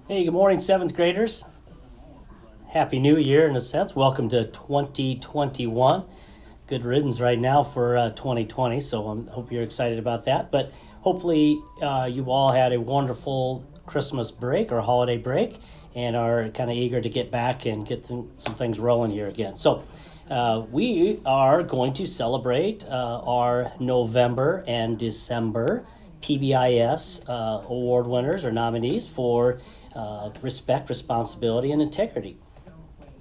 Hey, good morning, seventh graders. Happy New Year in a sense. Welcome to 2021. Good riddance right now for 2020, so I hope you're excited about that. But hopefully, you all had a wonderful Christmas break or holiday break and are kind of eager to get back and get some things rolling here again. So, we are going to celebrate our November and December PBIS award winners or nominees for respect, responsibility, and integrity.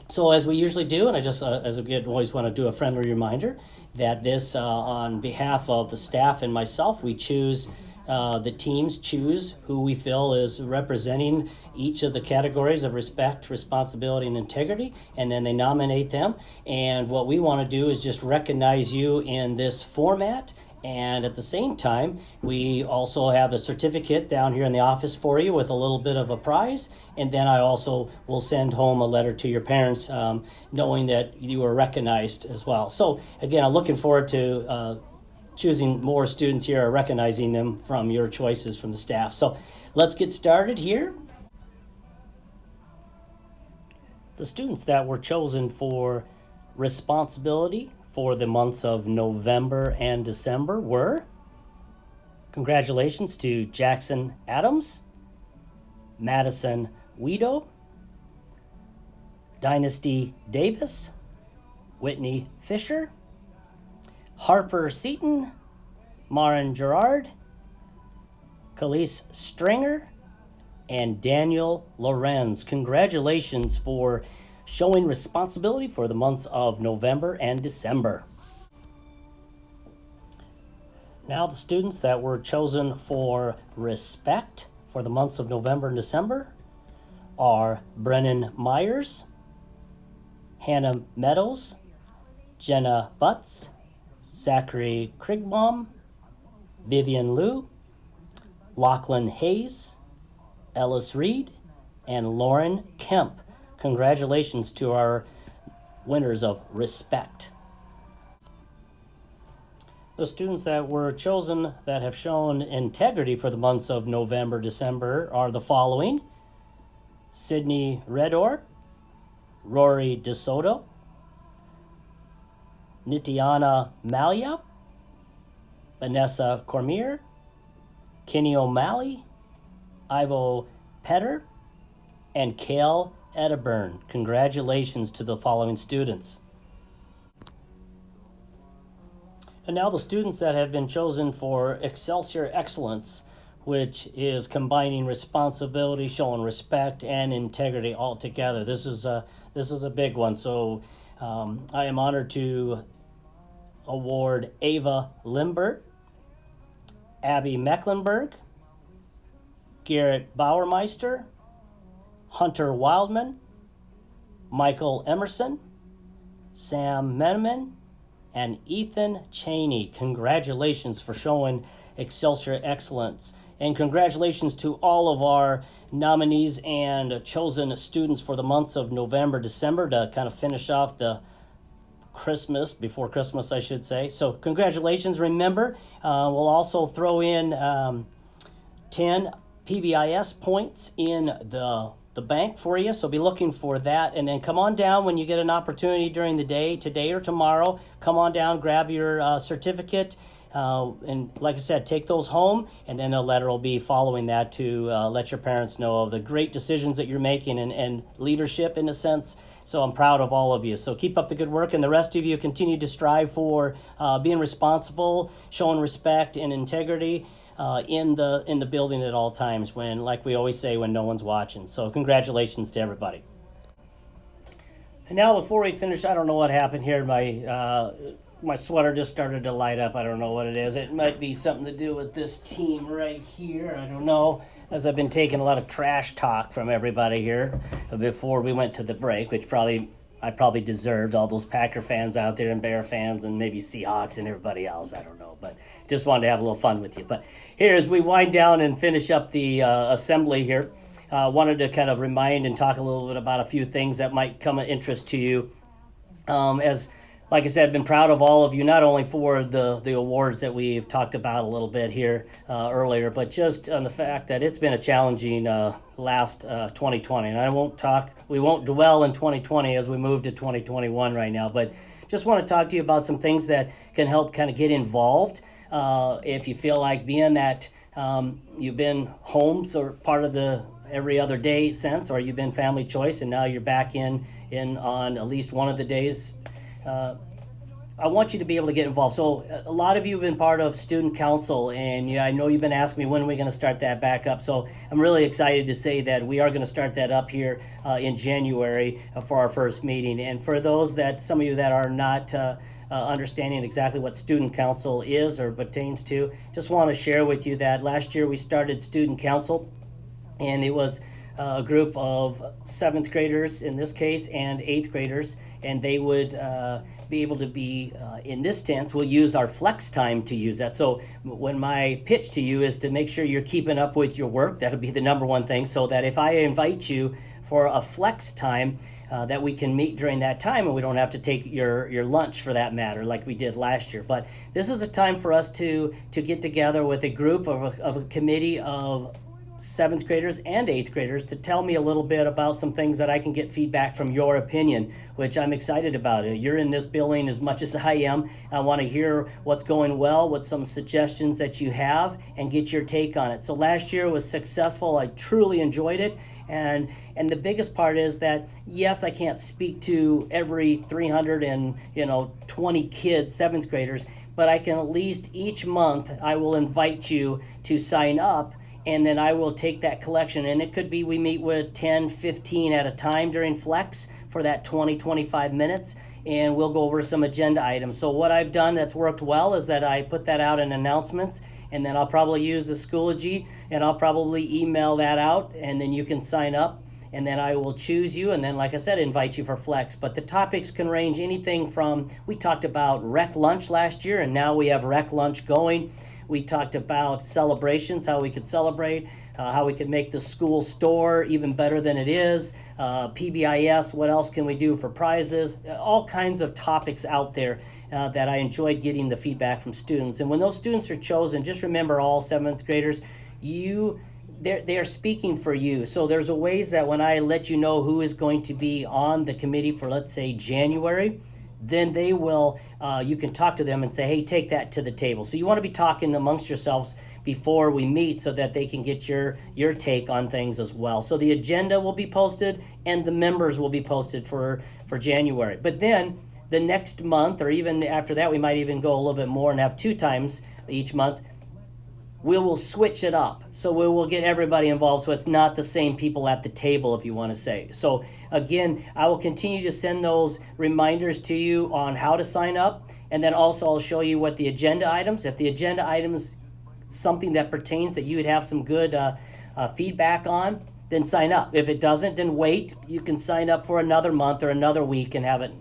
So as we usually do, and I just as we always want to do a friendly reminder that this, on behalf of the staff and myself, we choose the teams choose who we feel is representing each of the categories of respect, responsibility, and integrity, and then they nominate them. And what we want to do is just recognize you in this format. And at the same time, we also have a certificate down here in the office for you with a little bit of a prize. And then I also will send home a letter to your parents knowing that you were recognized as well. So again, I'm looking forward to choosing more students here or recognizing them from your choices from the staff. So let's get started here. The students that were chosen for responsibility for the months of November and December were, congratulations to Jackson Adams, Madison Weedo, Dynasty Davis, Whitney Fisher, Harper Seaton, Marin Gerard, Khalees Stringer, and Daniel Lorenz. Congratulations for showing responsibility for the months of November and December. Now the students that were chosen for respect for the months of November and December are Brennan Myers, Hannah Meadows, Jenna Butts, Zachary Krigbaum, Vivian Liu, Lachlan Hayes, Ellis Reed, and Lauren Kemp. Congratulations to our winners of respect. The students that were chosen that have shown integrity for the months of November, December are the following: Sydney Redor, Rory DeSoto, Nitiana Malia, Vanessa Cormier, Kenny O'Malley, Ivo Petter, and Kale Edderburn. Congratulations to the following students. And now the students that have been chosen for Excelsior Excellence, which is combining responsibility, showing respect, and integrity all together. This is a big one. So I am honored to award Ava Limbert, Abby Mecklenburg, Garrett Bauermeister, Hunter Wildman, Michael Emerson, Sam Meneman, and Ethan Cheney. Congratulations for showing Excelsior Excellence. And congratulations to all of our nominees and chosen students for the months of November, December to kind of finish off the before Christmas, I should say. So congratulations. Remember, we'll also throw in 10 PBIS points in the bank for you, so be looking for that. And then come on down when you get an opportunity during the day, today or tomorrow. Come on down, grab your certificate, and like I said, take those home, and then a letter will be following that to let your parents know of the great decisions that you're making and leadership in a sense. So I'm proud of all of you. So keep up the good work, and the rest of you continue to strive for being responsible, showing respect and integrity in the building at all times, when, like we always say, when no one's watching. So congratulations to everybody. And now before we finish, I don't know what happened here. My sweater just started to light up. I don't know what it is. It might be something to do with this team right here. I don't know, as I've been taking a lot of trash talk from everybody here before we went to the break, which I probably deserved, all those Packer fans out there and Bear fans and maybe Seahawks and everybody else. I don't know, but just wanted to have a little fun with you. But here, as we wind down and finish up the assembly here, wanted to kind of remind and talk a little bit about a few things that might come of interest to you. As Like I said, I've been proud of all of you, not only for the awards that we've talked about a little bit here earlier, but just on the fact that it's been a challenging last 2020. And we won't dwell in 2020 as we move to 2021 right now, but just want to talk to you about some things that can help kind of get involved. If you feel like being that you've been home, so part of the every other day since, or you've been family choice, and now you're back in on at least one of the days. I want you to be able to get involved. So a lot of you have been part of student council, and I know you've been asking me when are we going to start that back up. So I'm really excited to say that we are going to start that up here in January for our first meeting. And for those some of you that are not understanding exactly what student council is or pertains to, just want to share with you that last year we started student council, and it was a group of seventh graders in this case and eighth graders, and they would be able to be in this stance. We'll use our flex time to use that. So when my pitch to you is to make sure you're keeping up with your work, that would be the number one thing, so that if I invite you for a flex time, that we can meet during that time, and we don't have to take your lunch for that matter, like we did last year. But this is a time for us to get together with a group of a committee of seventh graders and eighth graders to tell me a little bit about some things that I can get feedback from your opinion, which I'm excited about. You're in this building as much as I am. I want to hear what's going well, what some suggestions that you have, and get your take on it. So last year was successful. I truly enjoyed it. And the biggest part is that, yes, I can't speak to every 320 kids, seventh graders, but I can at least each month I will invite you to sign up, and then I will take that collection. And it could be we meet with 10, 15 at a time during Flex for that 20, 25 minutes, and we'll go over some agenda items. So what I've done that's worked well is that I put that out in announcements, and then I'll probably use the Schoology, and I'll probably email that out, and then you can sign up, and then I will choose you, and then, like I said, invite you for Flex. But the topics can range anything from, we talked about Rec Lunch last year, and now we have Rec Lunch going. We talked about celebrations, how we could celebrate, how we could make the school store even better than it is, PBIS, what else can we do for prizes, all kinds of topics out there that I enjoyed getting the feedback from students. And when those students are chosen, just remember, all seventh graders, they are speaking for you. So there's a ways that when I let you know who is going to be on the committee for, let's say, January, then they will, you can talk to them and say, hey, take that to the table. So you want to be talking amongst yourselves before we meet so that they can get your take on things as well. So the agenda will be posted and the members will be posted for January. But then the next month, or even after that, we might even go a little bit more and have 2 times each month. We will switch it up. So we will get everybody involved so it's not the same people at the table, if you want to say. So again, I will continue to send those reminders to you on how to sign up. And then also I'll show you what the agenda items, if the agenda items, something that pertains that you would have some good feedback on, then sign up. If it doesn't, then wait. You can sign up for another month or another week and have it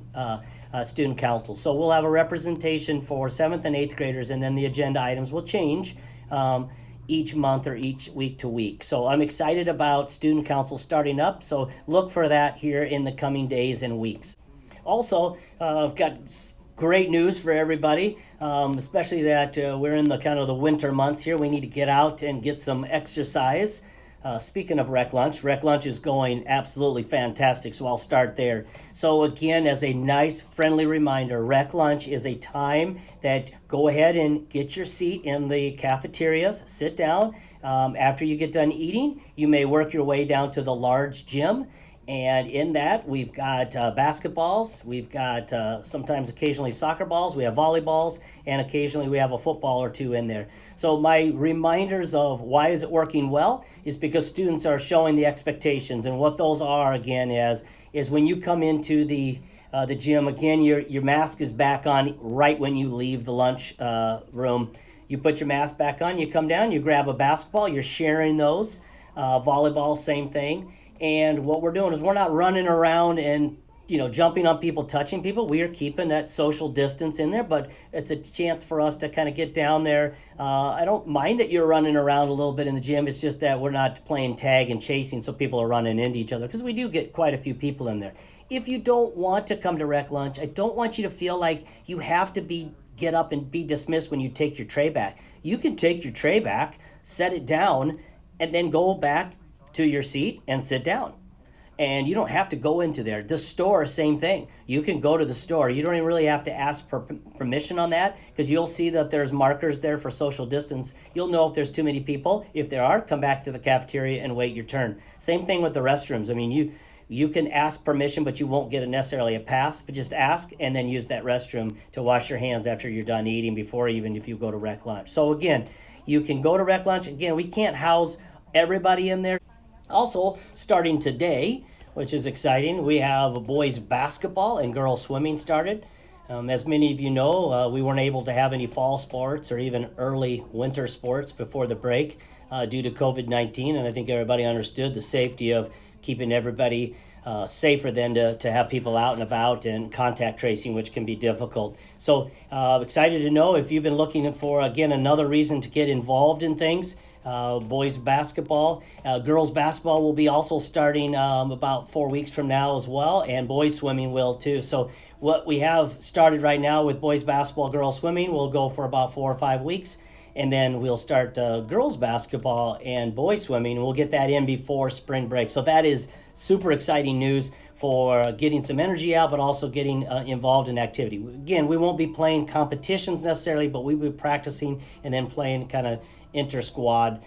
student council. So we'll have a representation for 7th and 8th graders, and then the agenda items will change each month or each week to week. So I'm excited about student council starting up. So look for that here in the coming days and weeks. Also, I've got great news for everybody, especially that we're in the kind of the winter months here. We need to get out and get some exercise. Speaking of Rec Lunch is going absolutely fantastic, so I'll start there. So again, as a nice, friendly reminder, Rec Lunch is a time that go ahead and get your seat in the cafeterias, sit down. After you get done eating, you may work your way down to the large gym. And in that, we've got basketballs, we've got sometimes occasionally soccer balls, we have volleyballs, and occasionally we have a football or 2 in there. So my reminders of why is it working well is because students are showing the expectations. And what those are, again, is when you come into the gym, again, your mask is back on right when you leave the lunch room. You put your mask back on, you come down, you grab a basketball, you're sharing those. Volleyball, same thing. And what we're doing is we're not running around and jumping on people, touching people. We are keeping that social distance in there, but it's a chance for us to kind of get down there. I don't mind that you're running around a little bit in the gym. It's just that we're not playing tag and chasing, so people are running into each other, because we do get quite a few people in there. If you don't want to come to Rec Lunch, I don't want you to feel like you have to get up and be dismissed when you take your tray back. You can take your tray back, set it down, and then go back to your seat and sit down. And you don't have to go into there. The store, same thing. You can go to the store. You don't even really have to ask for permission on that, because you'll see that there's markers there for social distance. You'll know if there's too many people. If there are, come back to the cafeteria and wait your turn. Same thing with the restrooms. I mean, you can ask permission, but you won't get necessarily a pass, but just ask and then use that restroom to wash your hands after you're done eating, before even if you go to Rec Lunch. So again, you can go to Rec Lunch. Again, we can't house everybody in there. Also, starting today, which is exciting, we have boys basketball and girls swimming started. As many of you know, we weren't able to have any fall sports or even early winter sports before the break due to COVID-19, and I think everybody understood the safety of keeping everybody safer than to have people out and about and contact tracing, which can be difficult. So excited to know if you've been looking for, again, another reason to get involved in things. Boys basketball, girls basketball will be also starting about 4 weeks from now as well, and boys swimming will too. So what we have started right now with boys basketball, girls swimming will go for about 4 or 5 weeks, and then we'll start girls basketball and boys swimming, and we'll get that in before spring break. So that is super exciting news for getting some energy out, but also getting involved in activity. Again, we won't be playing competitions necessarily, but we'll be practicing and then playing kind of inter-squad,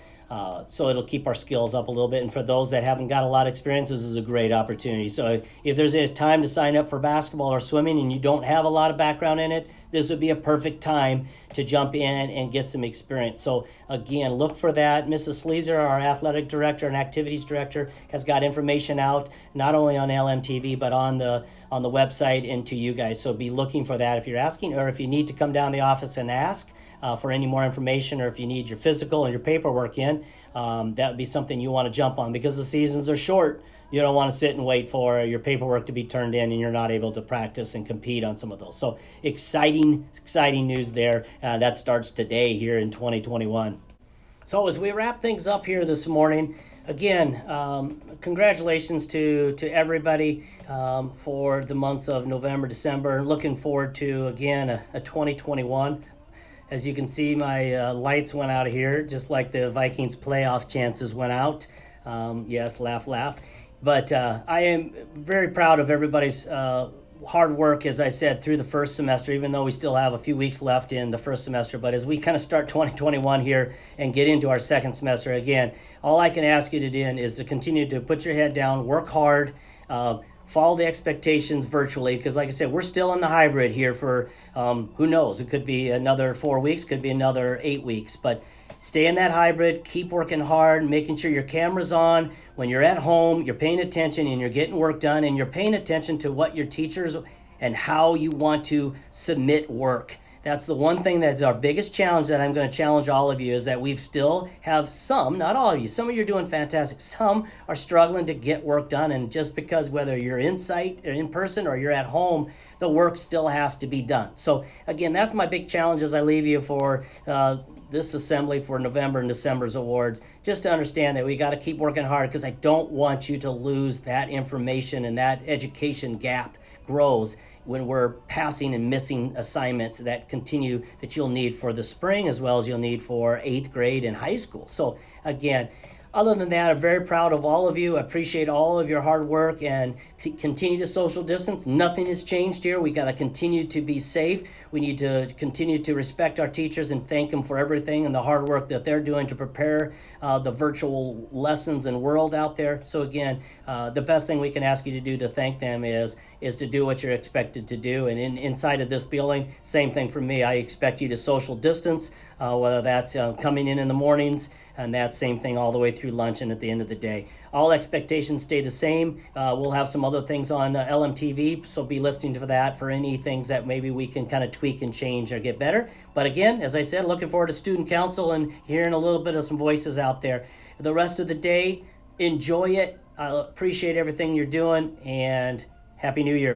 so it'll keep our skills up a little bit. And for those that haven't got a lot of experience, this is a great opportunity. So if there's a time to sign up for basketball or swimming and you don't have a lot of background in it, this would be a perfect time to jump in and get some experience. So again, look for that. Mrs. Sleazer, our athletic director and activities director, has got information out not only on LMTV but on the website and to you guys. So be looking for that if you're asking, or if you need to come down to the office and ask for any more information, or if you need your physical and your paperwork in, that would be something you want to jump on, because the seasons are short. You don't want to sit and wait for your paperwork to be turned in and you're not able to practice and compete on some of those. So exciting news there. That starts today here in 2021. So as we wrap things up here this morning, again, congratulations to everybody for the months of November, December. Looking forward to, again, a 2021. As you can see, my lights went out here, just like the Vikings playoff chances went out. Yes, laugh. But I am very proud of everybody's hard work, as I said, through the first semester, even though we still have a few weeks left in the first semester. But as we kind of start 2021 here and get into our second semester, again, all I can ask you to do is to continue to put your head down, work hard, follow the expectations virtually, because like I said, we're still in the hybrid here for who knows, it could be another 4 weeks, could be another 8 weeks, but stay in that hybrid, keep working hard, making sure your camera's on. When you're at home, you're paying attention and you're getting work done, and you're paying attention to what your teachers and how you want to submit work. That's the one thing that's our biggest challenge that I'm going to challenge all of you, is that we still have some, not all of you, some of you are doing fantastic. Some are struggling to get work done, and just because whether you're in site or in person or you're at home, the work still has to be done. So again, that's my big challenge as I leave you for this assembly for November and December's awards, just to understand that we got to keep working hard, because I don't want you to lose that information, and that education gap grows when we're passing and missing assignments that you'll need for the spring, as well as you'll need for 8th grade and high school. So again, other than that, I'm very proud of all of you. I appreciate all of your hard work, and continue to social distance. Nothing has changed here. We got to continue to be safe. We need to continue to respect our teachers and thank them for everything and the hard work that they're doing to prepare the virtual lessons and world out there. So again, the best thing we can ask you to do to thank them is to do what you're expected to do. And inside of this building, same thing for me. I expect you to social distance, whether that's coming in the mornings, and that same thing all the way through lunch and at the end of the day. All expectations stay the same. We'll have some other things on LMTV, so be listening to that for any things that maybe we can kind of tweak and change or get better. But again, as I said, looking forward to student council and hearing a little bit of some voices out there. The rest of the day, enjoy it. I appreciate everything you're doing, and Happy New Year.